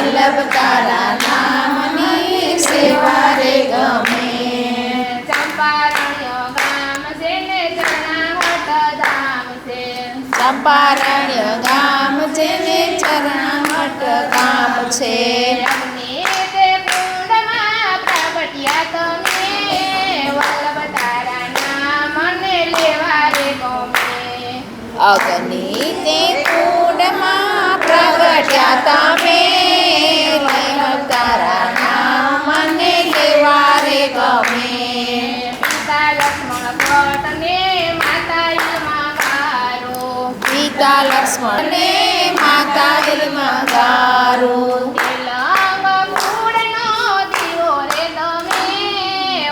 વલ્લભ તારા નામની સેવા રે ગમે. ચંપારણ્ય ગામ છે ને ચરણામઠ ધામ છે. ચંપારણ્ય ગામ જેને ચરણામઠ ગામ છે. અગ્નિ તે કુંડમાં પ્રગટ્યા તમે, વલ્લભ તારા નામને લેવા રે ગમે. અગ્નિ તે કુંડમાં પ્રગટ્યા તમે, વલ્લભ તારા નામને લેવા રે ગમે. પિતા લક્ષ્મણ ભટ્ટ ને માતા યમા ગારો, પિતા લક્ષ્મણ ને માતા યમા ગારો. તેલંગ ફૂડનો દીવો રે તમે,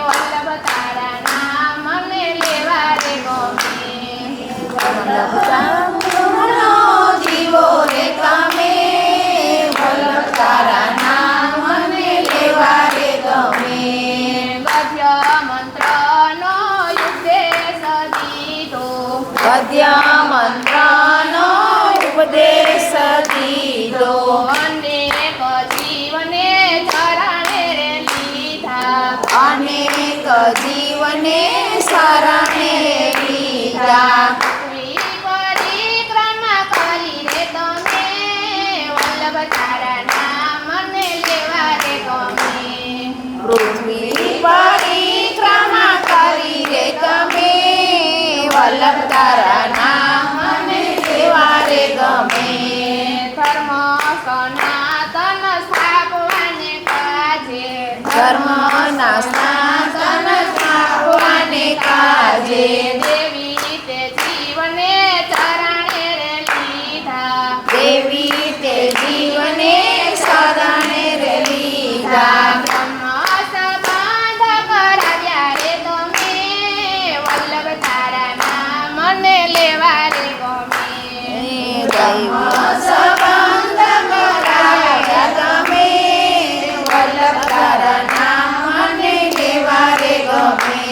વલ્લભ તારા નામને લેવા રે ગમે. વલ્લભ તારો દીવો રે તમે, વલ્લભ તારા નામને લેવા રે ગમે. ગદ્ય મંત્રનો ઉપદેશ દીધો, ગદ્ય મંત્રનો ઉપદેશ દીધો. અનેક જીવને ચરણે રે લીધા, અનેક જીવને શરણે લીધા. પૃથ્વી પરિક્રમા કરી રે તમે, વલ્લભ તારા નામને લેવા રે ગમે. પૃથ્વી પરિક્રમા કરી રે તમે, વલ્લભ તારા નામને લેવા રે ગમે. ધર્મ સનાતન સ્થાપવાને કાજે, ધર્મના સ્નાતન સ્થાપવાને કાજે. દેવી તે જીવને ચરણે રે લીધા, દેવી તે જીવને શરણે રે લીધા. બ્રહ્મ સંબંધ કરાવ્યા રે તમે, વલ્લભ તારા નામને લેવા રે ગમે. દૈવ સંબંધ કરાવ્યા તમે, વલ્લભ તારા નામને લેવા રે ગમે.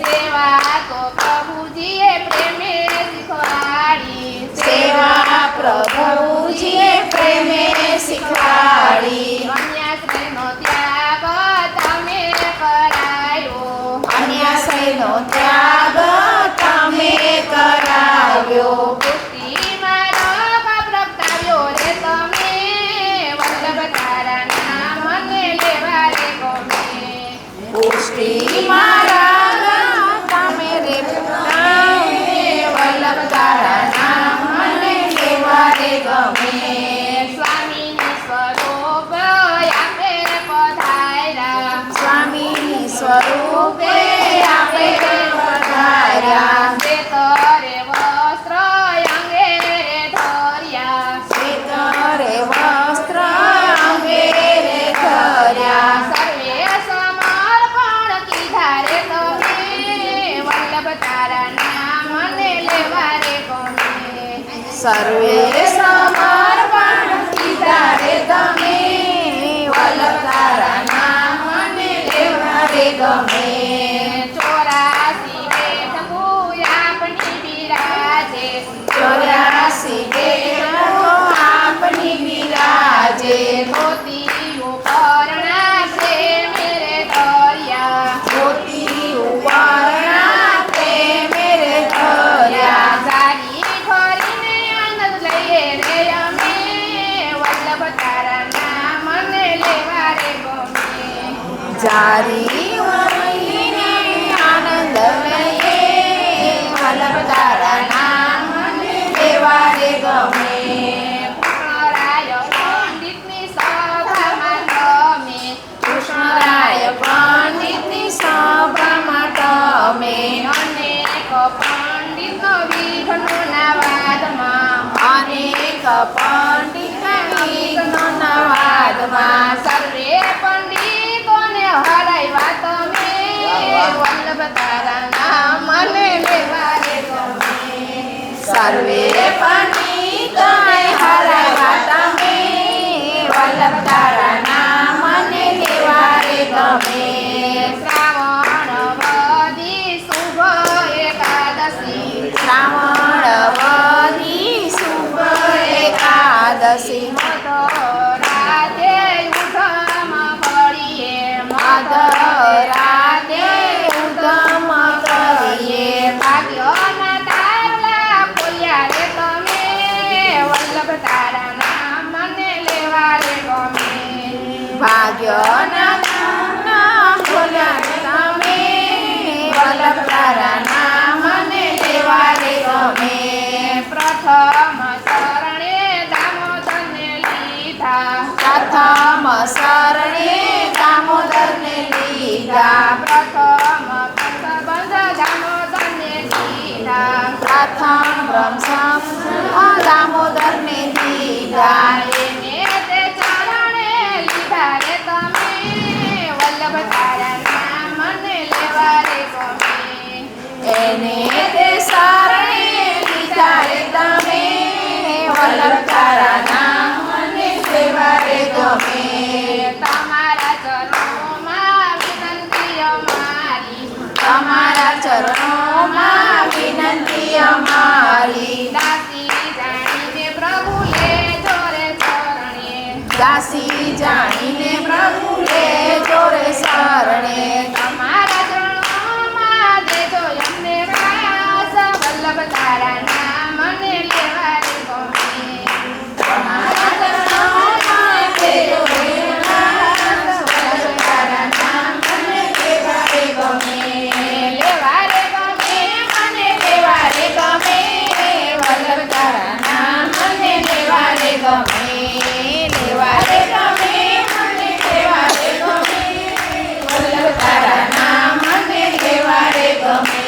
સેવા તો પ્રભુજીએ પ્રેમે શીખવાડી, સેવા પ્રભુજીએ પ્રેમે શીખવાડી. અન્યાશ્રયનો ત્યાગ તમે કરાયો, અન્યાશ્રયનો ત્યાગ તમે કરાવ્યો. પુષ્ટિમાં રોગ પ્રગટાવ્યો રે તમે, વલ્લભ તારા નામને લેવા રે ગમે. પુષ્ટિ મારા તમે રે વલ્લભ તારા નામને લેવા રે ગમે. સ્વામીની સ્વરૂપ આપે પધાર્યા, સ્વામી સ્વરૂપે આપે પધાર્યા. શ્વેત રે વસ્ત્ર અંગે રે ધર્યા, શ્વેત રે વસ્ત્ર અંગે રે ધર્યા. સર્વે સમર્પણ કીધા રે તમે, વલ્લભ તારા નામને લેવા રે ગમે. સર્વે સમર્પણ કીધા રે તમે, વલ્લભ તારા નામને લેવા રે ગમે. 84 બેઠકું આપની બિરાજે, 84 બેઠકો આપની બિરાજે. મોતી ઉપરના છે મેરે દરિયા, મોતી ઉપરના તે મેરે ધર્યા. સારી ફરીને આનંદ લઈએ રે અમે, વલ્લભ તારા નામને લેવા રે ગમે. જારી વળીને આનંદ લઈએ, વલ્લભ તારા નામને લેવા રે ગમે. કૃષ્ણરાય પંડિતની સભામાં તમે, કૃષ્ણરાય પંડિતની સભામાં તમે, અનેક પંડિતનો વિઘ્નોના વાદમાં, અનેક પંડિતના વિઘ્નોના વાદમાં. સર્વે પંડિતોને હરાવ્યા તમે, વલ્લભ તારા નામને લેવા રે ગમે. સર્વે પંડિતોને હરાવ્યા તમે, વલ્લભ તારા નામને લેવા રે ગમે. શ્રાવણ વદી શુભ એકાદશી, શ્રાવણ વદી શુભ એકાદશી. મધરાતે મધરાતે ઉધમ કરીએ. ભાગ્યોના તારલા ખોલ્યા રે તમે, વલ્લભ તારા નામ મને લેવા રે ગમે. ભાગ્યના નામ ખોલ્યા રે તમે, વલ્લભ તારા નામ મને લેવા રે ગમે. પ્રથમ શરણે દામોદરને લીધા, પ્રથમ શરણે દામોદરને લીધા. પ્રથમ બંધ દામોદરને લીધા. પ્રથમ બ્રહ્મ દામોદરને દીધા. એને તે ચરણે લીધા રે તમે, વલ્લભ તારા નામ મને લેવા રે ગમે. એને તે શરણે લીધા રે તમે, વલ્લભ તારા નામ મને લેવા રે ગમે. તમારા ચરણોમાં વિનંતી અમારી, તમારા ચરણોમાં વિનંતી અમારી. દાસી જાણીને પ્રભુ લેજો રે ચરણે. દાસી જાણીને પ્રભુ લેજો રે શરણે. તમારા ચરણોમાં દેજો અમને વાસ, વલ્લભ તારા નામ મને લેવા રે ગમે. તમારા ચરણોમાં દેજો રે વાસ, વલ્લભ તારા નામ મને લેવા રે ગમે. લેવા રે ગમે, મને લેવા રે ગમે, વલ્લભ તારા નામ મને લેવા રે ગમે. લેવા રે ગમે, મને લેવા રે ગમે, વલ્લભ તારા નામ મને લેવા રે ગમે.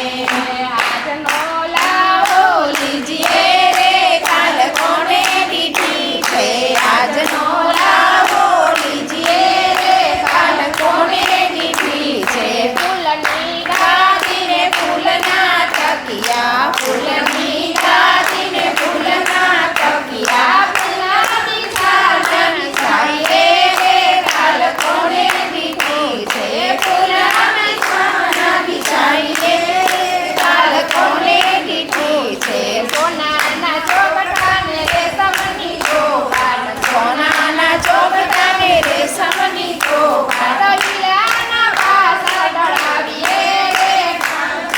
આજનો લાવો લીજીએ રે કાલ કોને દીધી છે. આજનો લાવો લીજીએ રે કાલ કોને દીધી છે. ફૂલની ગાદીને ફૂલના તકિયા, ફૂલની ગાદીને ફૂલના તકિયા. ફૂલની સાજની છાઈએ રે કાલ કોને દીધી છે. ફૂલની સાજની છાઈએ રે કાલ કોને દીધી છે. સોનાના ચોકટાને રેશમની ચોપાટ, સોનાના ચોકટાને રેશમની ચોપાટ. રહીલાના પાસા ડળાવીએ રે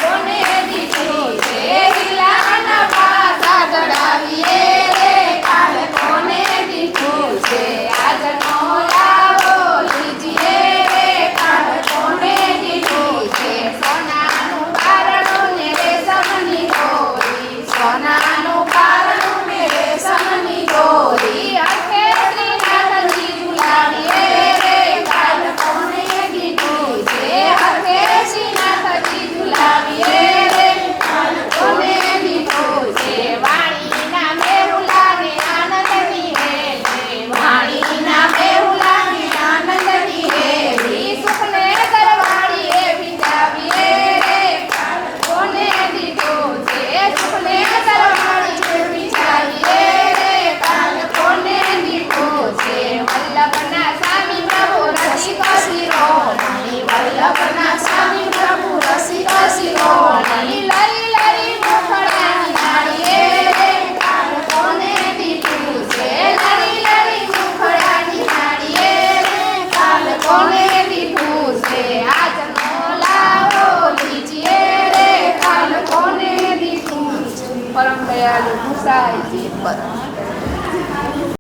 કોને દીધી છે. લીલાના પાસા ચડાવીએ રે કાલ કોને દીધું છે. આજનો લાવો લીજીએ રે કાલ કોને દીધું છે. સોનાનું પારણું ને રેશમની દોરી, સોનાનું પારણું ને રેશમની દોરી. અખે શ્રીનાથજી ઝુલાવીએ રે કાલ કોને દીધું છે. હકે શ્રીનાથજી ઝુલાવીએ રે કાલ કોને દીધું છે. વાણીના મેરુલાને આનંદની હેલે, વાણીના બેહુલાની આનંદની હેલી. સુખને દરવાળીએ વિંધાવીએ રે કોને દીધું છે. સુખને દરવાળીએ વિચારીએ રે કાલ કોને દીધું છે. વલ્લભના સ્વામી પ્રભુ રસિક શિરોમણી, વલ્લભના સ્વામી પ્રભુ રસિક શિરોમણી. લરી લરી મુખડાની નાળીએ રે કાલ કોને દીધું છે. લરી લરી મુખડાની નાળીએ રે કાલ કોને દીધું છે. આજનો લાવો લીજીએ રે કાલ કોને દીધું છે. પરમ દયાળુ ગુસાઈજી પરમ